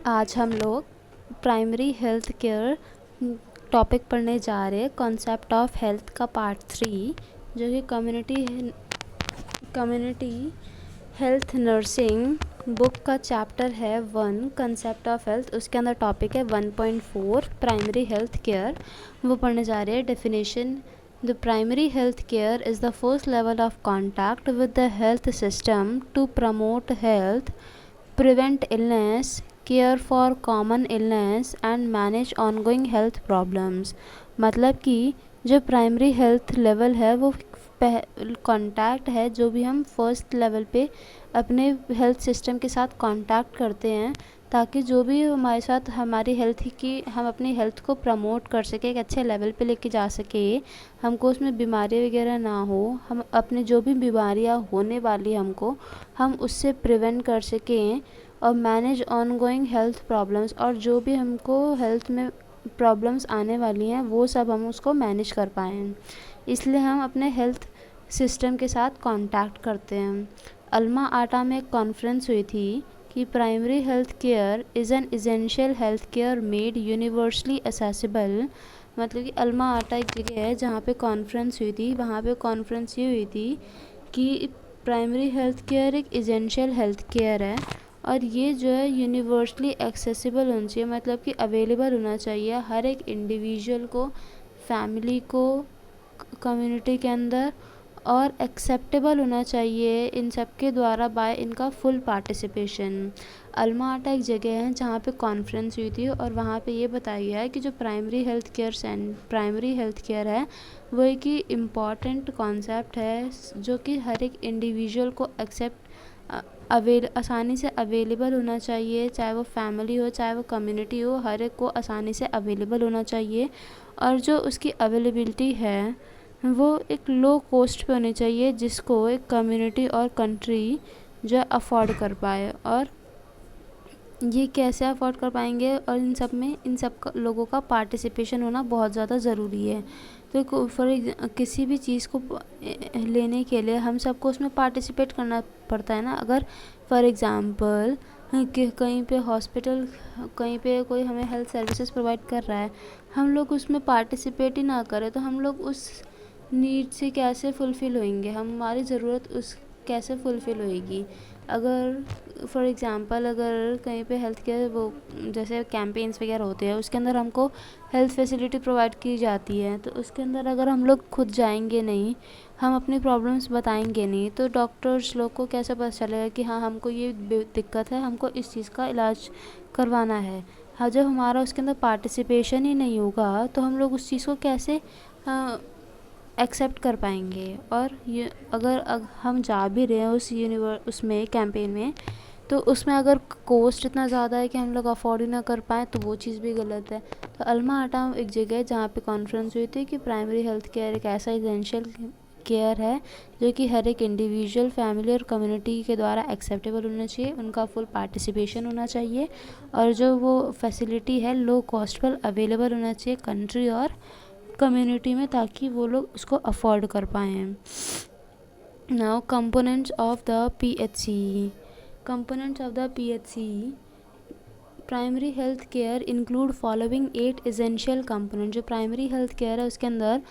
आज हम लोग प्राइमरी हेल्थ केयर टॉपिक पढ़ने जा रहे हैं। कॉन्सेप्ट ऑफ हेल्थ का पार्ट 3 जो कि कम्युनिटी हेल्थ नर्सिंग बुक का चैप्टर है 1 कंसेप्ट ऑफ हेल्थ। उसके अंदर टॉपिक है 1.4 प्राइमरी हेल्थ केयर, वो पढ़ने जा रहे हैं। Definition: the primary health care is the first level of contact with the health system to promote health, prevent illness, care for common illness and manage ongoing health problems। मतलब कि जो primary health level है वो contact है, जो भी हम first level पे अपने हेल्थ सिस्टम के साथ कांटेक्ट करते हैं ताकि जो भी हमारे साथ हमारी हेल्थ की हम अपनी हेल्थ को प्रमोट कर सके, एक अच्छे लेवल पे लेके जा सके, हमको उसमें बीमारी वगैरह ना हो, हम अपने जो भी बीमारियां होने वाली हमको हम उससे प्रिवेंट कर सकें, और manage on going health problems, और जो भी हमको हेल्थ में प्रॉब्लम्स आने वाली हैं वो सब हम उसको मैनेज कर पाएँ। इसलिए हम अपने हेल्थ सिस्टम के साथ कांटेक्ट करते हैं। अल्मा आटा में एक कॉन्फ्रेंस हुई थी कि primary health care is an essential health care made universally accessible. मतलब कि अल्मा आटा एक जगह है जहाँ पे कॉन्फ्रेंस हुई थी। वहाँ पे कॉन्फ्रेंस ये हुई थी कि प्राइमरी हेल्थ केयर एक इसेंशियल हेल्थ केयर है और ये जो है यूनिवर्सली एक्सेसिबल होना चाहिए, मतलब कि अवेलेबल होना चाहिए हर एक इंडिविजुअल को, फैमिली को, कम्युनिटी के अंदर, और एक्सेप्टेबल होना चाहिए इन सब के द्वारा बाय इनका फुल पार्टिसिपेशन। अल्मा आटा एक जगह है जहाँ पे कॉन्फ्रेंस हुई थी और वहाँ पे ये बताया गया है कि जो प्राइमरी हेल्थ केयर है वो एक ही इम्पॉर्टेंट कॉन्सेप्ट है जो कि हर एक इंडिविजुअल को आसानी से अवेलेबल होना चाहिए, चाहे वो फैमिली हो चाहे वो कम्युनिटी हो, हर एक को आसानी से अवेलेबल होना चाहिए। और जो उसकी अवेलेबिलिटी है वो एक लो कॉस्ट पे होनी चाहिए जिसको एक कम्युनिटी और कंट्री जो अफोर्ड कर पाए। और ये कैसे अफोर्ड कर पाएंगे, और इन सब लोगों का पार्टिसिपेशन होना बहुत ज़्यादा ज़रूरी है। तो किसी भी चीज़ को लेने के लिए हम सबको उसमें पार्टिसिपेट करना पड़ता है ना। अगर फॉर एग्ज़ाम्पल कि कहीं पे हॉस्पिटल, कहीं पे कोई हमें हेल्थ सर्विसेज प्रोवाइड कर रहा है, हम लोग उसमें पार्टिसिपेट ही ना करें तो हम लोग उस नीड से कैसे फुलफ़िल होएंगे, हमारी ज़रूरत उस कैसे फुलफ़िल होएगी। अगर फॉर एग्ज़ाम्पल अगर कहीं पे हेल्थ केयर वो जैसे कैंपेन्स वगैरह होते हैं उसके अंदर हमको हेल्थ फैसिलिटी प्रोवाइड की जाती है, तो उसके अंदर अगर हम लोग खुद जाएंगे नहीं, हम अपनी प्रॉब्लम्स बताएंगे नहीं, तो डॉक्टर्स लोग को कैसे पता चलेगा कि हाँ हमको ये दिक्कत है, हमको इस चीज़ का इलाज करवाना है। हाँ, जब हमारा उसके अंदर पार्टिसिपेशन ही नहीं होगा तो हम लोग उस चीज़ को कैसे एक्सेप्ट कर पाएंगे। और ये अगर हम जा भी रहे हैं उसमें कैंपेन में, तो उसमें अगर कॉस्ट इतना ज़्यादा है कि हम लोग अफोर्ड ही ना कर पाएँ तो वो चीज़ भी गलत है। तो अल्मा आटा एक जगह है जहाँ पे कॉन्फ्रेंस हुई थी कि प्राइमरी हेल्थ केयर एक ऐसा इसेंशियल केयर है जो कि हर एक इंडिविजुअल, फैमिली और कम्युनिटी के द्वारा एक्सेप्टेबल होना चाहिए, उनका फुल पार्टिसिपेशन होना चाहिए, और जो वो फैसिलिटी है लो कॉस्ट पर अवेलेबल होना चाहिए कंट्री और कम्युनिटी में ताकि वो लोग उसको अफोर्ड कर पाएँ। Now components of the PHC। Components of the PHC primary health care include following 8 essential component. जो प्राइमरी हेल्थ केयर है उसके अंदर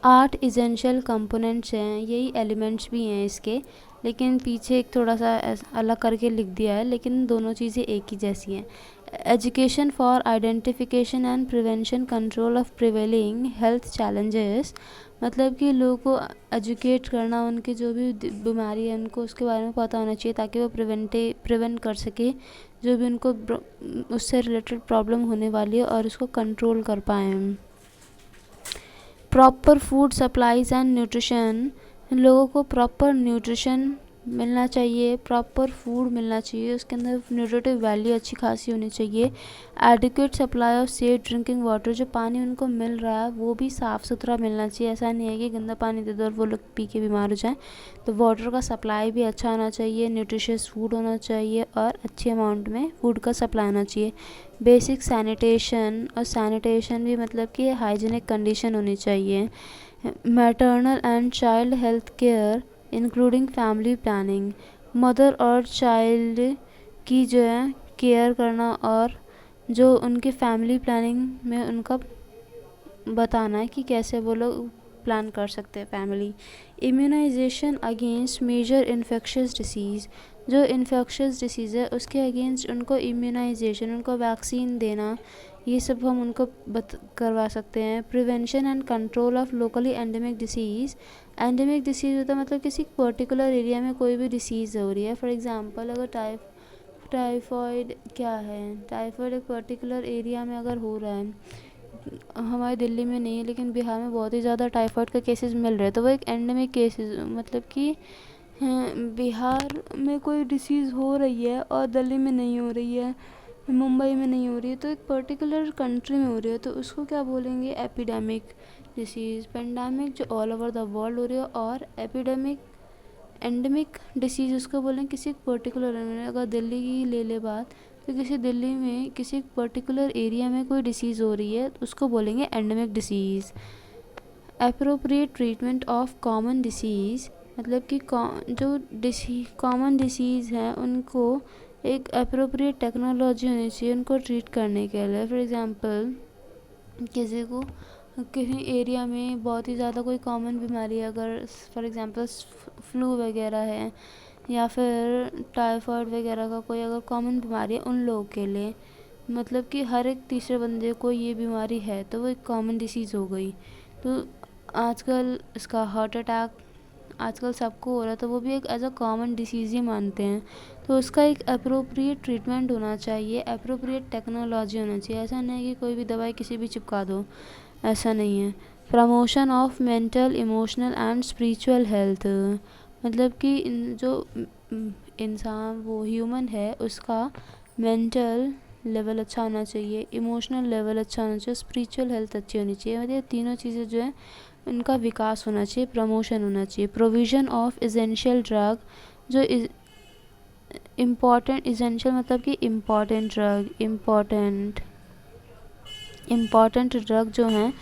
8 इसेंशियल कंपोनेंट्स हैं, यही एलिमेंट्स भी हैं इसके, लेकिन पीछे एक थोड़ा सा अलग करके लिख दिया है, लेकिन दोनों चीज़ें एक ही जैसी हैं। Education for identification and prevention control of prevailing health challenges. मतलब कि लोगों को एजुकेट करना, उनकी जो भी बीमारी है उनको उसके बारे में पता होना चाहिए ताकि वो प्रिवेंट कर सके जो भी उनको उससे रिलेटेड प्रॉब्लम होने वाली है और उसको कंट्रोल कर पाएँ। Proper food supplies and nutrition. लोगों को प्रॉपर न्यूट्रिशन मिलना चाहिए, प्रॉपर फूड मिलना चाहिए, उसके अंदर न्यूट्रिटिव वैल्यू अच्छी खासी होनी चाहिए। Adequate supply of safe drinking water. जो पानी उनको मिल रहा है वो भी साफ़ सुथरा मिलना चाहिए, ऐसा नहीं है कि गंदा पानी दे दो और वो लोग पी के बीमार हो जाएं। तो वाटर का सप्लाई भी अच्छा होना चाहिए, न्यूट्रिशियस फूड होना चाहिए और अच्छे अमाउंट में फूड का सप्लाई होना चाहिए। बेसिक सैनिटेशन, और सैनिटेशन भी मतलब कि हाइजीनिक कंडीशन होनी चाहिए। Maternal and child health care including family planning. Mother और चाइल्ड की जो है केयर करना और जो उनके फैमिली प्लानिंग में उनका बताना है कि कैसे वो लोग प्लान कर सकते हैं family. Immunization against major infectious disease, जो इन्फेक्शियस डिसीज़ है उसके अगेंस्ट उनको इम्यूनाइजेशन, उनको वैक्सीन देना, ये सब हम उनको करवा सकते हैं। Prevention and control of locally endemic disease, endemic disease होता है मतलब किसी पर्टिकुलर एरिया में कोई भी डिसीज़ हो रही है। फॉर एग्जांपल अगर टाइफॉइड क्या है, टाइफॉइड एक पर्टिकुलर एरिया में अगर हो रहा है, हमारे दिल्ली में नहीं है लेकिन बिहार में बहुत ही ज़्यादा टाइफॉइड का केसेस मिल रहे हैं, तो वो एक एंडेमिक केसेस मतलब कि बिहार में कोई डिसीज़ हो रही है और दिल्ली में नहीं हो रही है, मुंबई में नहीं हो रही है, तो एक पर्टिकुलर कंट्री में हो रही है, तो उसको क्या बोलेंगे, एपिडेमिक डिसीज़। पेंडेमिक जो ऑल ओवर द वर्ल्ड हो रही है, और एपिडेमिक एंडेमिक डिसीज़ उसको बोलेंगे किसी पर्टिकुलर, अगर दिल्ली की ले ले बात, तो किसी दिल्ली में किसी पर्टिकुलर एरिया में कोई डिसीज़ हो रही है उसको बोलेंगे endemic disease. Appropriate treatment of common disease, मतलब कि जो कॉमन डिसीज़ हैं उनको एक अप्रोप्रिएट टेक्नोलॉजी होनी चाहिए उनको ट्रीट करने के लिए। फॉर एग्ज़ाम्पल किसी को किसी एरिया में बहुत ही ज़्यादा कोई कॉमन बीमारी है, अगर फॉर एग्ज़ाम्पल फ्लू वगैरह है या फिर टाइफाइड वगैरह का कोई अगर कॉमन बीमारी है उन लोगों के लिए, मतलब कि हर एक तीसरे बंदे को ये बीमारी है तो वो एक कॉमन डिसीज़ हो गई। तो आजकल इसका हार्ट अटैक आजकल सबको हो रहा है, तो वो भी एक एज अ कॉमन डिसीज़ ही मानते हैं, तो उसका एक अप्रोप्रिएट ट्रीटमेंट होना चाहिए, अप्रोप्रिएट टेक्नोलॉजी होना चाहिए। ऐसा नहीं है कि कोई भी दवाई किसी भी चिपका दो, ऐसा नहीं है। Promotion of mental emotional and spiritual health, मतलब कि जो इंसान वो ह्यूमन है उसका मेंटल लेवल अच्छा होना चाहिए, इमोशनल लेवल अच्छा होना चाहिए, स्पिरिचुअल हेल्थ अच्छी होनी चाहिए, मतलब तीनों चीज़ें जो है उनका विकास होना चाहिए, प्रमोशन होना चाहिए। प्रोविज़न ऑफ एसेंशियल ड्रग, जो इम्पॉर्टेंट, एसेंशियल मतलब कि इम्पॉर्टेंट ड्रग, इम्पॉर्टेंट ड्रग जो हैं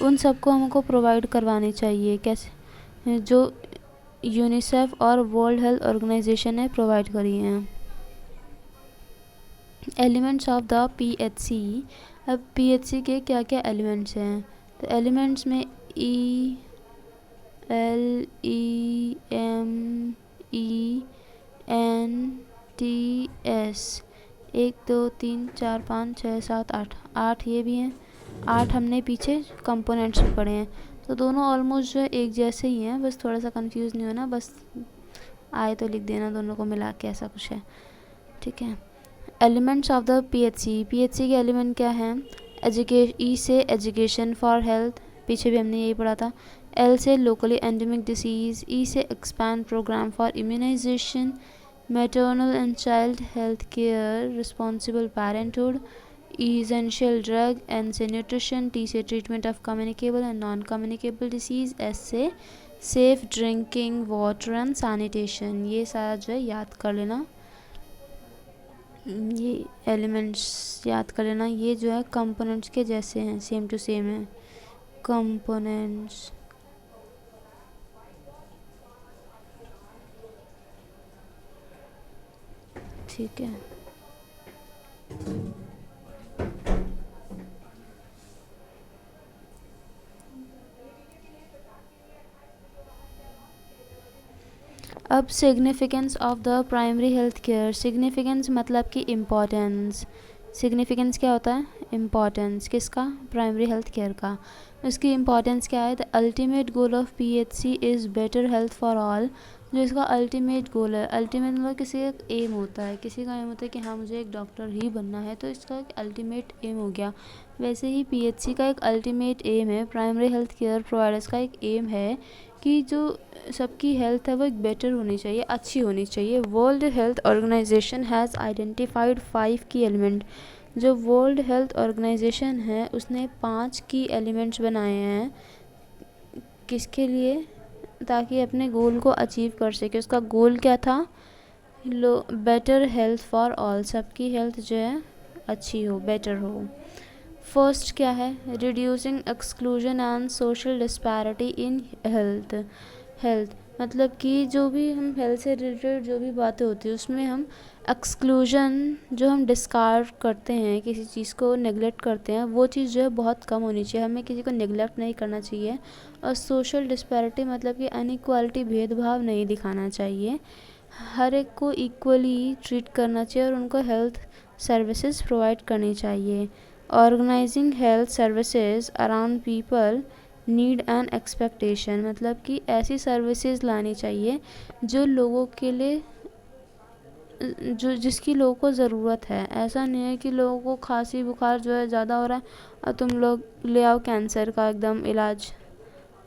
उन सबको हमको प्रोवाइड करवानी चाहिए। कैसे, जो यूनिसेफ और वर्ल्ड हेल्थ ऑर्गेनाइजेशन ने प्रोवाइड करी हैं। एलिमेंट्स ऑफ द पीएचसी, अब पीएचसी के क्या क्या एलिमेंट्स हैं, तो एलिमेंट्स में E L E M E N T S, 1 2 3 4 5 6 7 8, 8 ये भी हैं, 8 हमने पीछे कंपोनेंट्स में पढ़े हैं, तो दोनों ऑलमोस्ट जो है एक जैसे ही हैं, बस थोड़ा सा कंफ्यूज नहीं होना, बस आए तो लिख देना दोनों को मिला के, ऐसा कुछ है, ठीक है। Elements of the PHC, PHC के एलिमेंट क्या हैं, ई से एजुकेशन फॉर हेल्थ, पीछे भी हमने यही पढ़ा था। एल से लोकली एंडेमिक डिसीज़, ई से expand programme for immunisation, maternal and child health care, responsible parenthood, essential drug, N से न्यूट्रिशन, टी से treatment of communicable and non communicable diseases, S से safe drinking water and sanitation. ये सारा जो है याद कर लेना, ये एलिमेंट्स याद कर लेना, ये जो है कंपोनेंट्स के जैसे हैं, सेम टू सेम है कंपोनेंट्स। ठीक है, अब significance of the primary health care, significance मतलब कि इम्पॉर्टेंस, सिग्निफिकेंस क्या होता है, इम्पॉर्टेंस किसका, प्राइमरी हेल्थ केयर का। उसकी इम्पॉर्टेंस क्या है, the ultimate goal of PHC is better health for all, जो इसका अल्टीमेट गोल है, अल्टीमेट मतलब किसी का एक एम होता है, किसी का एम होता है कि हाँ मुझे एक डॉक्टर ही बनना है, तो इसका एक अल्टीमेट एम हो गया। वैसे ही पीएचसी का एक अल्टीमेट एम है, प्राइमरी हेल्थ केयर प्रोवाइडर्स का एक एम है कि जो सबकी हेल्थ है वो एक बेटर होनी चाहिए, अच्छी होनी चाहिए। World health Organization has identified 5 की एलिमेंट, जो वर्ल्ड हेल्थ ऑर्गेनाइजेशन है उसने 5 की एलिमेंट्स बनाए हैं, किसके लिए, ताकि अपने गोल को अचीव कर सके। उसका गोल क्या था, बेटर हेल्थ फॉर ऑल, सबकी हेल्थ जो है अच्छी हो, बेटर हो। फर्स्ट क्या है, reducing exclusion and social disparity in health मतलब कि जो भी हम हेल्थ से रिलेटेड जो भी बातें होती है उसमें हम एक्सक्लूजन, जो हम डिस्कार्ड करते हैं, किसी चीज़ को नेगलेक्ट करते हैं, वो चीज़ जो है बहुत कम होनी चाहिए, हमें किसी को नेगलेक्ट नहीं करना चाहिए। और सोशल डिस्पैरिटी मतलब कि अनइक्वालिटी, भेदभाव नहीं दिखाना चाहिए, हर एक को इक्वली ट्रीट करना चाहिए और उनको हेल्थ सर्विसेज प्रोवाइड करनी चाहिए। Organizing health services around people need and expectation, मतलब कि ऐसी सर्विसेज लानी चाहिए जो लोगों के लिए, जो जिसकी लोगों को ज़रूरत है। ऐसा नहीं है कि लोगों को खांसी बुखार जो है ज़्यादा हो रहा है और तुम लोग ले आओ कैंसर का एकदम इलाज,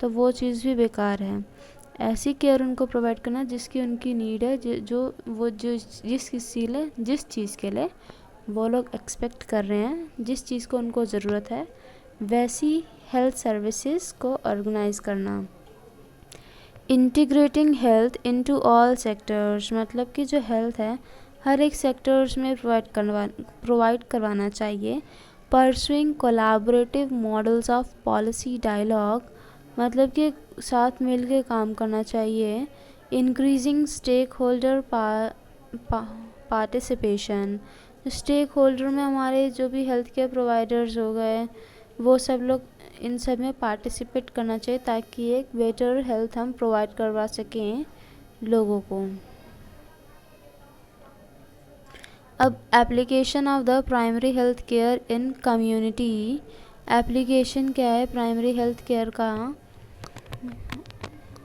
तो वो चीज़ भी बेकार है। ऐसी केयर उनको प्रोवाइड करना जिसकी उनकी नीड है, जो जिस चीज़ के लिए वो लोग एक्सपेक्ट कर रहे हैं, जिस चीज़ को उनको ज़रूरत है, वैसी हेल्थ सर्विसेज को ऑर्गेनाइज करना। Integrating health into all sectors, मतलब कि जो हेल्थ है हर एक सेक्टर्स में प्रोवाइड करवाना चाहिए। Pursuing collaborative models of policy dialogue, मतलब कि साथ मिल के काम करना चाहिए। Increasing stakeholder participation, stakeholder में हमारे जो भी हेल्थ केयर प्रोवाइडर्स हो गए, वो सब लोग इन सब में पार्टिसिपेट करना चाहिए ताकि एक बेटर हेल्थ हम प्रोवाइड करवा सकें लोगों को। अब application of the primary health care in community, application क्या है प्राइमरी हेल्थ केयर का?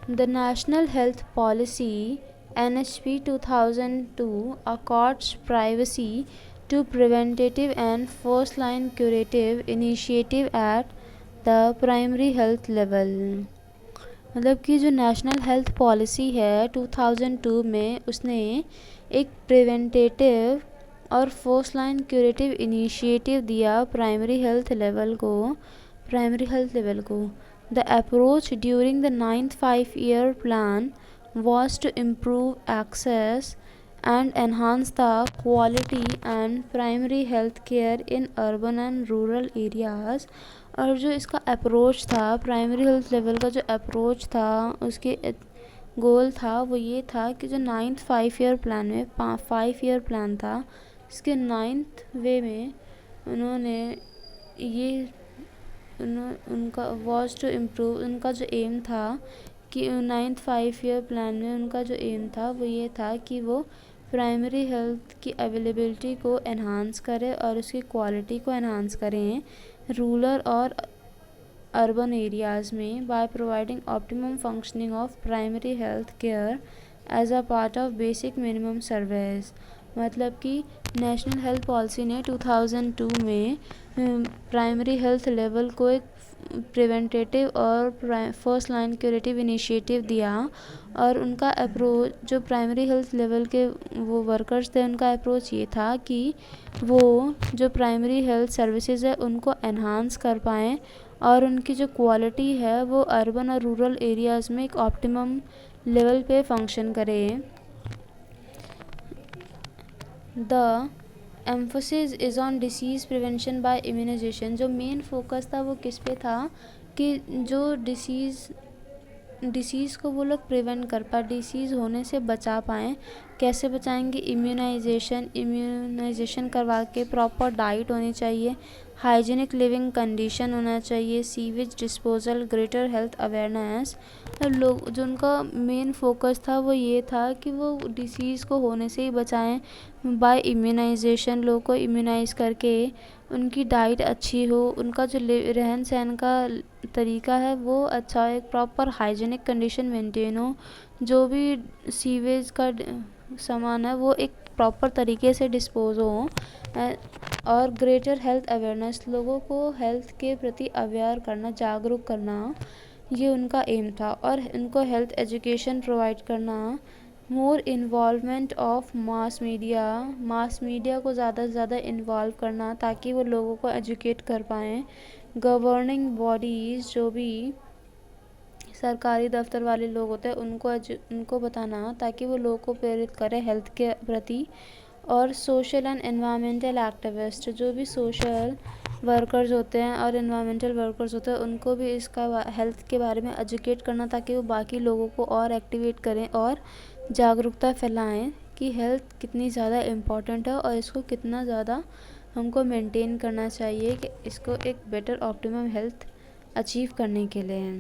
The national health policy NHP 2002 accords privacy to preventative and first-line curative initiative at the primary health level, मतलब कि जो नेशनल हेल्थ पॉलिसी है 2002 में, उसने एक प्रिवेंटेटिव और फर्स्ट लाइन क्यूरेटिव इनिशिएटिव दिया प्राइमरी हेल्थ लेवल को। The approach during the 9th 5-year plan was to improve access and enhance the quality and primary health care in urban and rural areas। और जो इसका approach था, primary health level का जो approach था, उसके गोल था वो ये था कि जो 9th 5-year प्लान में 5-year प्लान था, इसके 9th वे में उन्होंने ये उनका वॉज टू इम्प्रूव, उनका जो एम था कि 9th 5-year प्लान में उनका जो एम था वो ये था कि वो प्राइमरी हेल्थ की अवेलेबिलिटी को एनहांस करें और उसकी क्वालिटी को एनहांस करें रूरल और अर्बन एरियाज़ में, by providing optimum functioning of primary health care as a part of basic minimum service. मतलब कि नेशनल हेल्थ पॉलिसी ने 2002 में प्राइमरी हेल्थ लेवल को एक प्रिवेंटेटिव और फर्स्ट लाइन क्यूरेटिव इनिशिएटिव दिया, और उनका अप्रोच, जो प्राइमरी हेल्थ लेवल के वो वर्कर्स थे, उनका अप्रोच ये था कि वो जो प्राइमरी हेल्थ सर्विसेज है उनको एनहांस कर पाएँ और उनकी जो क्वालिटी है वो अर्बन और रूरल एरियाज़ में एक ऑप्टिमम लेवल पे फंक्शन करे। The emphasis is on disease prevention by immunization, जो मेन फोकस था वो किस पे था कि जो डिसीज़ को वो लोग प्रिवेंट कर पाए, डिसीज़ होने से बचा पाएँ। कैसे बचाएंगे? इम्यूनाइजेशन करवा के, प्रॉपर डाइट होनी चाहिए, हाइजीनिक लिविंग कंडीशन होना चाहिए, sewage disposal, greater health awareness. लोग जो उनका मेन फोकस था वो ये था कि वो डिसीज़ को होने से ही बचाएं बाय इम्यूनाइजेशन, लोगों को इम्यूनाइज करके उनकी डाइट अच्छी हो, उनका जो रहन सहन का तरीका है वो अच्छा हो, एक प्रॉपर हाइजीनिक कंडीशन मेंटेन हो, जो भी सीवेज का सामान है वो एक प्रॉपर तरीके से डिस्पोज हो, और ग्रेटर हेल्थ अवेयरनेस, लोगों को हेल्थ के प्रति अवेयर करना, जागरूक करना, ये उनका एम था। और उनको हेल्थ एजुकेशन प्रोवाइड करना। मोर इन्वॉल्वमेंट ऑफ मास मीडिया को ज़्यादा से ज़्यादा इन्वॉल्व करना ताकि वो लोगों को एजुकेट कर पाएँ। गवर्निंग बॉडीज़, जो भी सरकारी दफ्तर वाले लोग होते हैं, उनको बताना ताकि वो लोगों को प्रेरित करें हेल्थ के प्रति। और सोशल एंड एनवायरमेंटल एक्टिविस्ट, जो भी सोशल वर्कर्स होते हैं और एनवायरमेंटल वर्कर्स होते हैं, उनको भी इसका हेल्थ के बारे में एजुकेट करना ताकि वो बाकी लोगों को और एक्टिवेट करें और जागरूकता फैलाएं कि हेल्थ कितनी ज़्यादा इम्पॉर्टेंट है और इसको कितना ज़्यादा हमको मेंटेन करना चाहिए कि इसको एक बेटर ऑप्टिमम हेल्थ अचीव करने के लिए।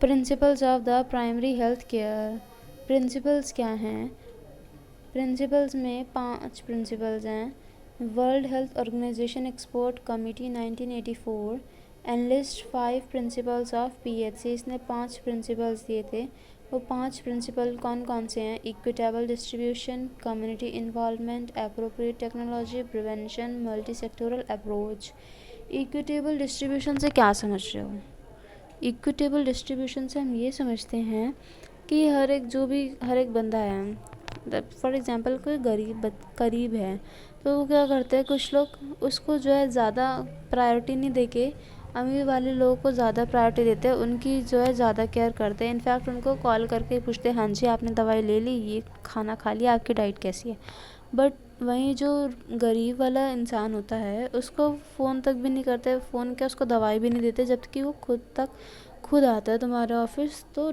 Principles of the primary health care. Principles क्या हैं? प्रिंसिपल्स में 5 प्रिंसिपल्स हैं। World health Organization expert committee 1984 enlist 5 principles of PHC, इसने 5 प्रिंसिपल्स दिए थे। वो 5 प्रिंसिपल कौन कौन से हैं? Equitable distribution, community involvement, appropriate technology, prevention, multi sectoral approach. Equitable distribution से क्या समझ रहे हो? इक्विटेबल डिस्ट्रीब्यूशन से हम ये समझते हैं कि हर एक बंदा है, फॉर एग्ज़ाम्पल कोई गरीब है, तो वो क्या करते हैं, कुछ लोग उसको जो है ज़्यादा प्रायोरिटी नहीं देके अमीर वाले लोगों को ज़्यादा प्रायोरिटी देते हैं, उनकी जो है ज़्यादा केयर करते हैं। इनफैक्ट उनको कॉल करके पूछते हैं, हाँ जी आपने दवाई ले ली, ये खाना खा लिया, आपकी डाइट कैसी है। बट वहीं जो गरीब वाला इंसान होता है उसको फ़ोन तक भी नहीं करते, फ़ोन क्या उसको दवाई भी नहीं देते, जबकि वो खुद आता है तुम्हारे ऑफिस। तो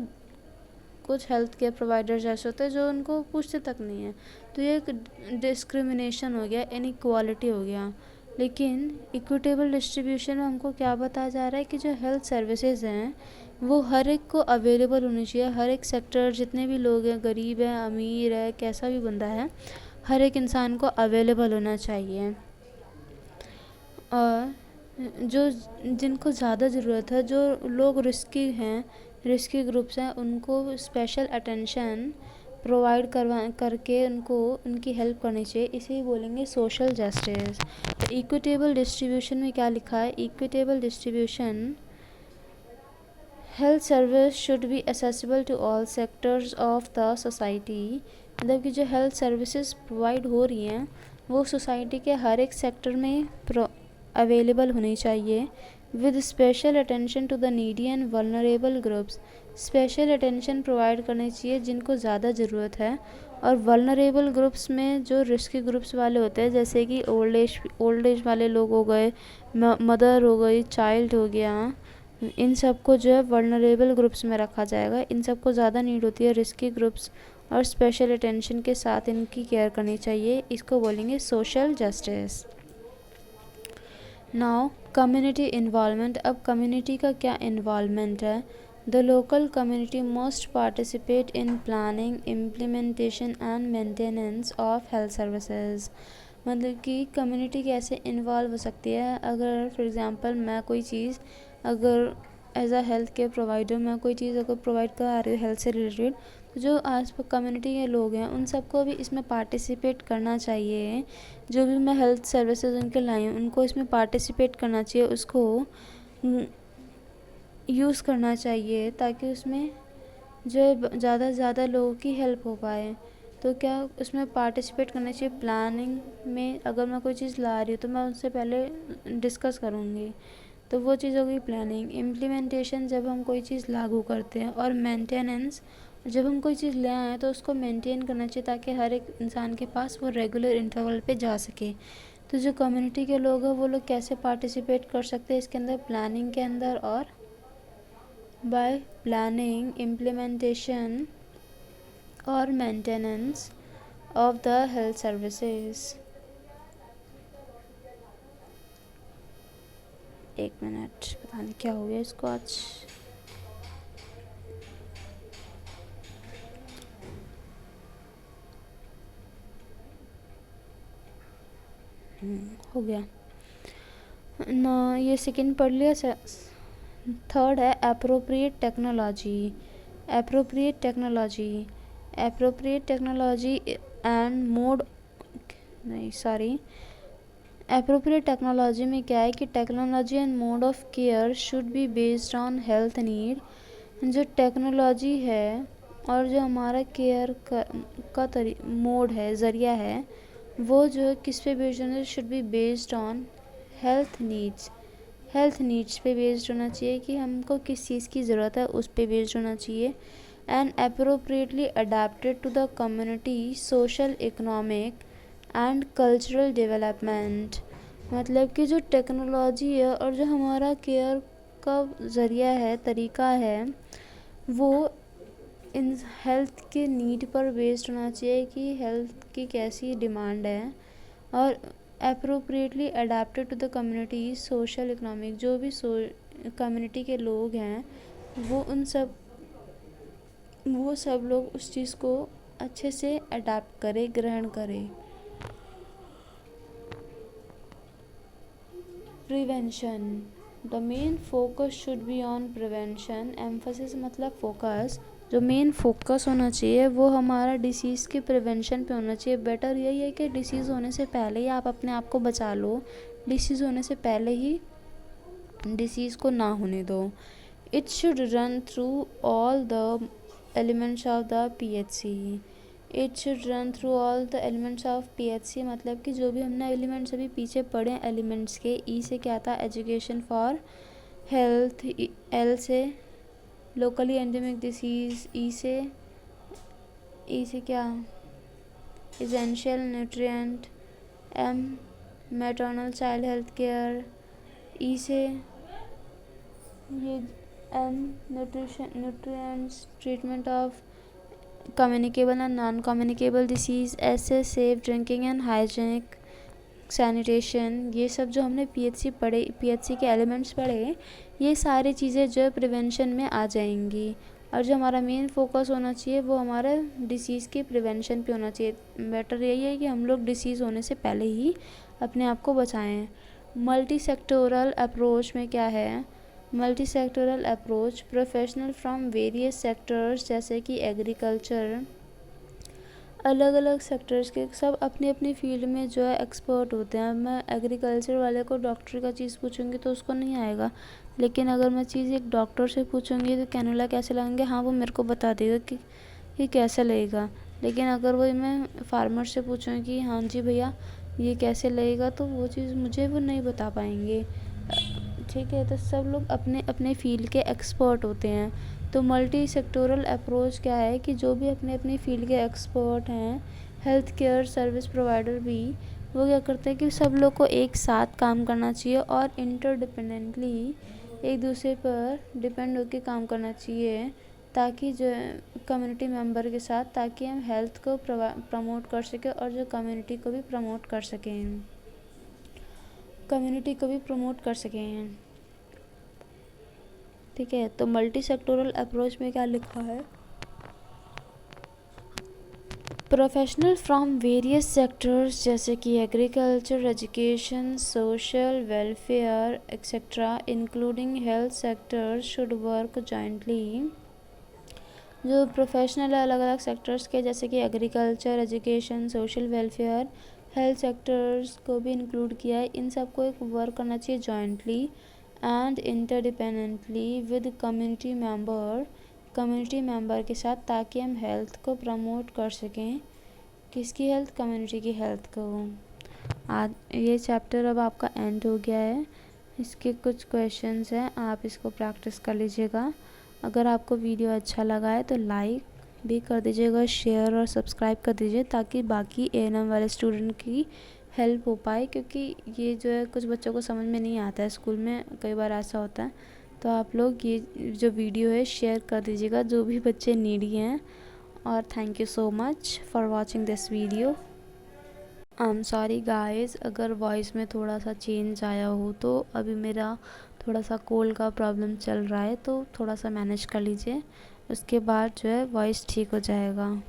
कुछ हेल्थ केयर प्रोवाइडर्स ऐसे होते हैं जो उनको पूछते तक नहीं है। तो ये एक डिस्क्रिमिनेशन हो गया, इनइक्वालिटी हो गया। लेकिन इक्विटेबल डिस्ट्रीब्यूशन में हमको क्या बताया जा रहा है कि जो हेल्थ सर्विसेज हैं वो हर एक को अवेलेबल होनी चाहिए। हर एक सेक्टर, जितने भी लोग हैं, गरीब है, अमीर है, कैसा भी बंदा है, हर एक इंसान को अवेलेबल होना चाहिए। और जो जिनको ज़्यादा ज़रूरत है, जो लोग रिस्की ग्रुप्स हैं, उनको स्पेशल अटेंशन प्रोवाइड करके उनको उनकी हेल्प करनी चाहिए। इसे बोलेंगे सोशल जस्टिस। तो इक्विटेबल डिस्ट्रीब्यूशन में क्या लिखा है? Equitable distribution, health service should be accessible to all sectors of the society. मतलब कि जो हेल्थ सर्विसेज प्रोवाइड हो रही हैं वो सोसाइटी के हर एक सेक्टर में अवेलेबल होनी चाहिए, with special attention to the needy and vulnerable groups. Special attention provide करनी चाहिए जिनको ज़्यादा ज़रूरत है। और वल्नरेबल ग्रुप्स में जो रिस्की ग्रुप्स वाले होते हैं, जैसे कि ओल्ड एज वाले लोग हो गए, मदर हो गई, चाइल्ड हो गया, इन सबको जो है वल्नरेबल ग्रुप्स में रखा जाएगा। इन सबको ज़्यादा नीड होती है रिस्की ग्रुप्स, और स्पेशल अटेंशन के साथ इनकी केयर करनी चाहिए। इसको बोलेंगे social justice. Now community involvement. अब कम्युनिटी का क्या इन्वॉल्वमेंट है? The local community must participate in planning, implementation and maintenance of health services. मतलब कि कम्युनिटी कैसे इन्वॉल्व हो सकती है? अगर फॉर एग्ज़ाम्पल मैं कोई चीज़, अगर as a health care provider मैं कोई चीज़ अगर प्रोवाइड करा रही हूँ हेल्थ से रिलेटेड, तो जो आस पास कम्युनिटी के लोग हैं उन सबको भी इसमें पार्टिसिपेट करना चाहिए। जो भी मैं हेल्थ सर्विसेज उनके लाई हूँ उनको इसमें पार्टिसिपेट करना चाहिए, उसको यूज़ करना चाहिए, ताकि उसमें जो है ज़्यादा से ज़्यादा लोगों की हेल्प हो पाए। तो क्या उसमें पार्टिसिपेट करना चाहिए। प्लानिंग में अगर मैं कोई चीज़ ला रही हूँ तो मैं उससे पहले डिस्कस करूँगी, तो वो चीज़ होगी प्लानिंग। इम्प्लीमेंटेशन, जब हम कोई चीज़ लागू करते हैं। और मेंटेनेंस, जब हम कोई चीज़ ले आए हैं तो उसको मेंटेन करना चाहिए ताकि हर एक इंसान के पास वो रेगुलर इंटरवल पे जा सके। तो जो कम्युनिटी के लोग हैं वो लोग कैसे पार्टिसिपेट कर सकते हैं इसके अंदर? प्लानिंग के अंदर, और बाय प्लानिंग, इम्प्लीमेंटेशन और maintenance of the health services. एक मिनट, पता नहीं क्या हो गया इसको आज। हो गया ना, ये सेकंड पढ़ लिया। थर्ड है appropriate technology. Appropriate technology, appropriate technology and mode, नहीं सॉरी, एप्रोप्रिएट टेक्नोलॉजी में क्या है कि technology and mode of care should be based on health need. जो टेक्नोलॉजी है और जो हमारा केयर का मोड है, ज़रिया है, वो जो किस पे बेस्ड होना, should be based on health needs. Health needs पे बेस्ड होना चाहिए कि हमको किस चीज़ की ज़रूरत है, उस पे बेस्ड होना चाहिए। And appropriately adapted to the community social, economic and cultural development. मतलब कि जो टेक्नोलॉजी है और जो हमारा केयर का ज़रिया है, तरीका है, वो इन हेल्थ के नीड पर बेस्ड होना चाहिए कि हेल्थ की कैसी डिमांड है, और appropriately adapted to the community social economic, जो भी कम्युनिटी के लोग हैं वो सब लोग उस चीज़ को अच्छे से अडेप्ट करें, ग्रहण करें। Prevention, the main focus should be on prevention. Emphasis मतलब फोकस, जो मेन फोकस होना चाहिए वो हमारा डिसीज़ के प्रिवेंशन पे होना चाहिए। बेटर यही है कि डिसीज़ होने से पहले ही आप अपने आप को बचा लो, डिसीज़ होने से पहले ही डिसीज़ को ना होने दो। It should run through all the elements of the PHC। It should run through all the elements of PHC मतलब कि जो भी हमने एलिमेंट्स अभी पीछे पढ़े एलिमेंट्स के। ई से क्या था, एजुकेशन फॉर हेल्थ। एल से लोकली एंडेमिक डिसीज़। ई से क्या, essential nutrient. M maternal child health care. E से ये N nutrients treatment of communicable and non communicable diseases. ऐसे safe drinking and hygienic sanitation. ये सब जो हमने PHC के एलिमेंट्स पढ़े, ये सारी चीज़ें जो प्रिवेंशन में आ जाएंगी। और जो हमारा मेन फोकस होना चाहिए वो हमारा डिसीज़ के प्रिवेंशन पे होना चाहिए। बेटर यही है कि हम लोग डिसीज़ होने से पहले ही अपने आप को बचाएं। मल्टी सेक्टोरल अप्रोच में क्या है, multi sectoral approach professional from various sectors, जैसे कि एग्रीकल्चर, अलग अलग सेक्टर्स के सब अपनी अपनी फील्ड में जो है एक्सपर्ट होते हैं। मैं एग्रीकल्चर वाले को डॉक्टर का चीज़ पूछूंगी तो उसको नहीं आएगा, लेकिन अगर मैं चीज़ एक डॉक्टर से पूछूंगी तो कैनुला कैसे लगाएंगे, हाँ वो मेरे को बता देगा कि ये कैसे लगेगा। लेकिन अगर वो मैं फार्मर से पूछूँगी कि हाँ जी भैया ये कैसे लगेगा, तो वो चीज़ मुझे वो नहीं बता पाएंगे। ठीक है, तो सब लोग अपने अपने फील्ड के एक्सपर्ट होते हैं। तो मल्टी सेक्टोरल अप्रोच क्या है कि जो भी अपने अपनी फील्ड के एक्सपर्ट हैं, हेल्थ केयर सर्विस प्रोवाइडर भी, वो क्या करते हैं कि सब लोग को एक साथ काम करना चाहिए और इंटरडिपेंडेंटली एक दूसरे पर डिपेंड होकर काम करना चाहिए, ताकि जो कम्युनिटी मेंबर के साथ, ताकि हम हेल्थ को प्रमोट कर सकें और जो कम्युनिटी को भी प्रमोट कर सकें, ठीक है। तो मल्टी सेक्टोरल अप्रोच में क्या लिखा है, प्रोफेशनल फ्रॉम वेरियस सेक्टर्स जैसे कि agriculture, education, social welfare etcetera including health sector should work jointly. जो प्रोफेशनल है अलग अलग सेक्टर्स के, जैसे कि agriculture, education, social welfare, health sectors को भी इंक्लूड किया है। इन सबको एक वर्क करना चाहिए jointly and interdependently with community member के साथ, ताकि हम हेल्थ को प्रमोट कर सकें। किसकी हेल्थ, कम्युनिटी की हेल्थ को। आज ये चैप्टर अब आपका एंड हो गया है। इसके कुछ क्वेश्चंस हैं, आप इसको प्रैक्टिस कर लीजिएगा। अगर आपको वीडियो अच्छा लगा है तो लाइक भी कर दीजिएगा, शेयर और सब्सक्राइब कर दीजिए, ताकि बाकी A&M वाले स्टूडेंट की हेल्प हो पाए, क्योंकि ये जो है कुछ बच्चों को समझ में नहीं आता है, स्कूल में कई बार ऐसा होता है। तो आप लोग ये जो वीडियो है शेयर कर दीजिएगा, जो भी बच्चे नीडी हैं। और thank you so much for watching this video. I am sorry guys अगर वॉइस में थोड़ा सा चेंज आया हो, तो अभी मेरा थोड़ा सा कोल्ड का प्रॉब्लम चल रहा है, तो थोड़ा सा मैनेज कर लीजिए, उसके बाद जो है वॉइस ठीक हो जाएगा।